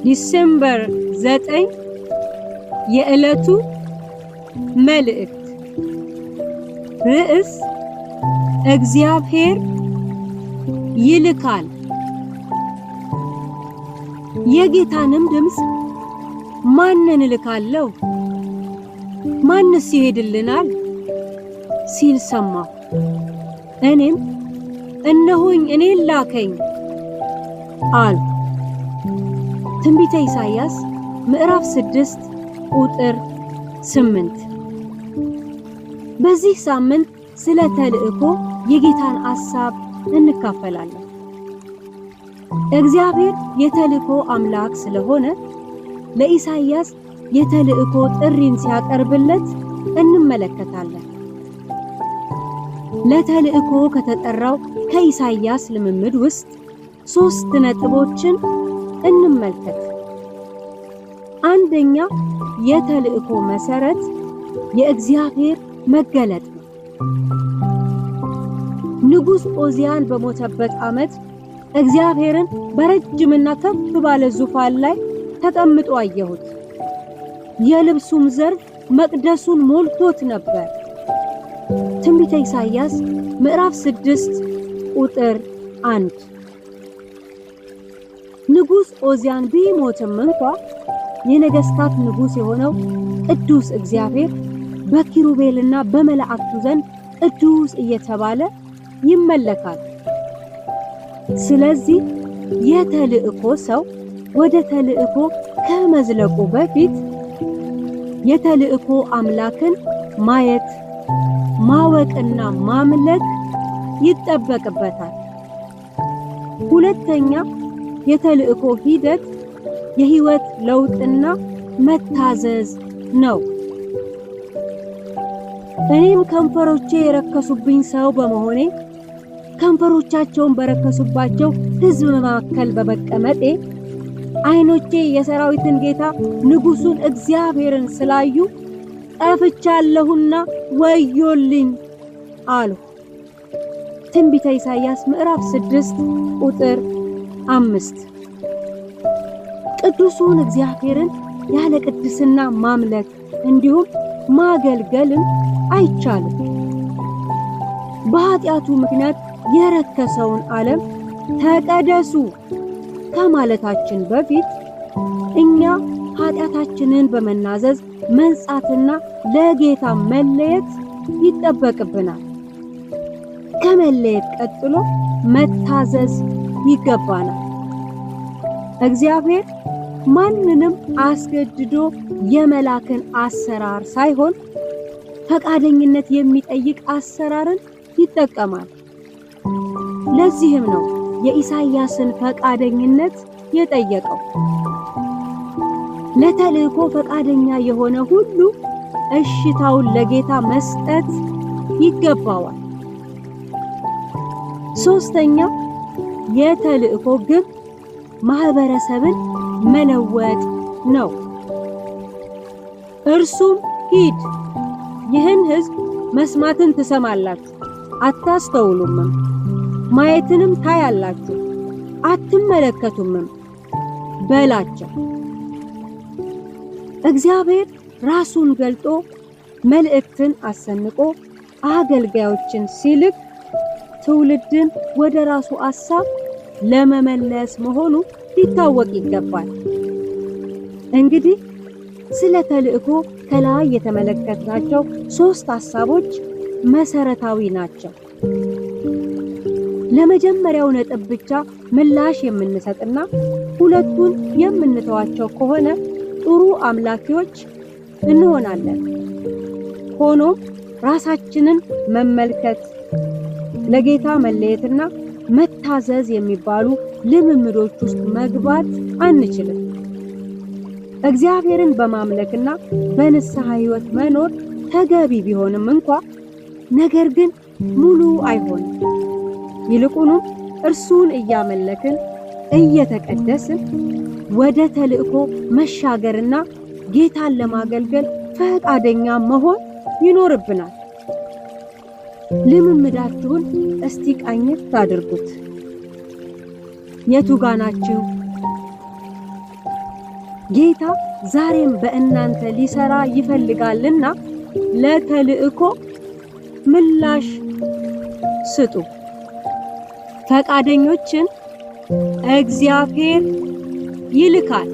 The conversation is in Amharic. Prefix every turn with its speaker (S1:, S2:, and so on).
S1: ዲሴምበር 9 የዕለቱ መልእክት ርዕስ እግዚአብሔር ይልካል። የጌታንም ድምጽ ማንን እልካለሁ? ማንስ ይሄድልናል? ሲል ሰማሁ። እኔም እነሆኝ እኔን ላከኝ አልኩ። ትንቢተ ኢሳይያስ ምዕራፍ 6 ቁጥር 8። በዚህ ሳምንት ስለ ተልእኮ የጌታን ሐሳብ እንካፈላለን። እግዚአብሔር የተልእኮ አምላክ ስለሆነ ለኢሳይያስ የተልእኮ ጥሪን ሲያቀርብለት እንመለከታለን። ለተልእኮ ከተጠራው ከኢሳይያስ ልምምድ ውስጥ 3 ነጥቦችን እንመልከት። አንደኛ፣ የተልእኮ መሰረት የእግዚአብሔር መገለጥ ነው። ንጉሥ ዖዝያን በሞተበት ዓመት እግዚአብሔርን በረጅምና ከፍ ባለ ዙፋን ላይ ተቀምጦ አየሁት። የልብሱም ዘርፍ መቅደሱን ሞልቶት ነበር። ትንቢተ ኢሳይያስ ምዕራፍ 6 ቁጥር 1። ንጉሥ ዖዝያን ቢሞትም እንኳ የነገሥታት ንጉሥ የሆነው ቅዱስ እግዚአብሔር በኪሩቤልና በመላእክቱ ዘንድ ቅዱስ እየተባለ ይመለካል። ስለዚህ የተልእኮ ሰው ወደ ተልእኮ ከመዝለቁ በፊት የተልእኮ አምላክን ማየት፣ ማወቅና ማምለክ ይጠበቅበታል። ሁለተኛ፣ የተልእኮ ሂደት የህይወት ለውጥና መታዘዝ ነው። እኔም ከንፈሮቼ የረከሱብኝ ሰው በመሆኔ ከንፈሮቻቸውን በረከሱባቸው ሕዝብ መካከል በመቀመጤ ዓይኖቼ የሰራዊትን ጌታ ንጉሡን እግዚአብሔርን ስላዩ ጠፍቻለሁና ወዮልኝ አልሁ። ትንቢተ ኢሳይያስ ምዕራፍ 6 ቁጥር 5። ቅዱሱን እግዚአብሔርን ያለ ቅድስና ማምለክ እንዲሁም ማገልገልም አይቻልም። በኃጢአቱ ምክንያት የረከሰውን ዓለም ተቀደሱ ከማለታችን በፊት እኛ ኃጢአታችንን በመናዘዝ መንጻትና ለጌታ መለየት ይጠበቅብናል። ከመለየት ቀጥሎ መታዘዝ ይገባናል። እግዚአብሔር ማንንም አስገድዶ የመላክን አሰራር ሳይሆን ፈቃደኝነት የሚጠይቅ አሰራርን ይጠቀማል። ለዚህም ነው የኢሳይያስን ፈቃደኝነት የጠየቀው። ለተልእኮ ፈቃደኛ የሆነ ሁሉ እሽታውን ለጌታ መስጠት ይገባዋል። ሶስተኛ፣ የተልእኮ ግብ ማህበረሰብን መለወጥ ነው። እርሱም ሂድ፣ ይህን ሕዝብ መስማትን ትሰማላችሁ አታስተውሉምም፣ ማየትንም ታያላችሁ አትመለከቱምም በላቸው። እግዚአብሔር ራሱን ገልጦ መልእክትን አሰንቆ አገልጋዮችን ሲልክ ትውልድን ወደ ራሱ ሐሳብ ለመመለስ መሆኑ ሊታወቅ ይገባል። እንግዲህ ስለ ተልእኮ ከላይ የተመለከትናቸው 3 ሐሳቦች መሰረታዊ ናቸው። ለመጀመሪያው ነጥብ ብቻ ምላሽ የምንሰጥና ሁለቱን የምንተዋቸው ከሆነ ጥሩ አምላኪዎች እንሆናለን። ሆኖም ራሳችንን መመልከት፣ ለጌታ መለየትና መታዘዝ የሚባሉ ልምምዶች ውስጥ መግባት አንችልም። እግዚአብሔርን በማምለክና በንስሐ ሕይወት መኖር ተገቢ ቢሆንም እንኳ ነገር ግን ሙሉ አይሆንም። ይልቁንም እርሱን እያመለክን እየተቀደስን ወደ ተልእኮ መሻገርና ጌታን ለማገልገል ፈቃደኛ መሆን ይኖርብናል። ልምምዳችሁን እስቲ ቃኘት ታድርጉት። የቱ ጋር ናችሁ? ጌታ ዛሬም በእናንተ ሊሰራ ይፈልጋልና ለተልእኮ ምላሽ ስጡ። ፈቃደኞችን እግዚአብሔር ይልካል።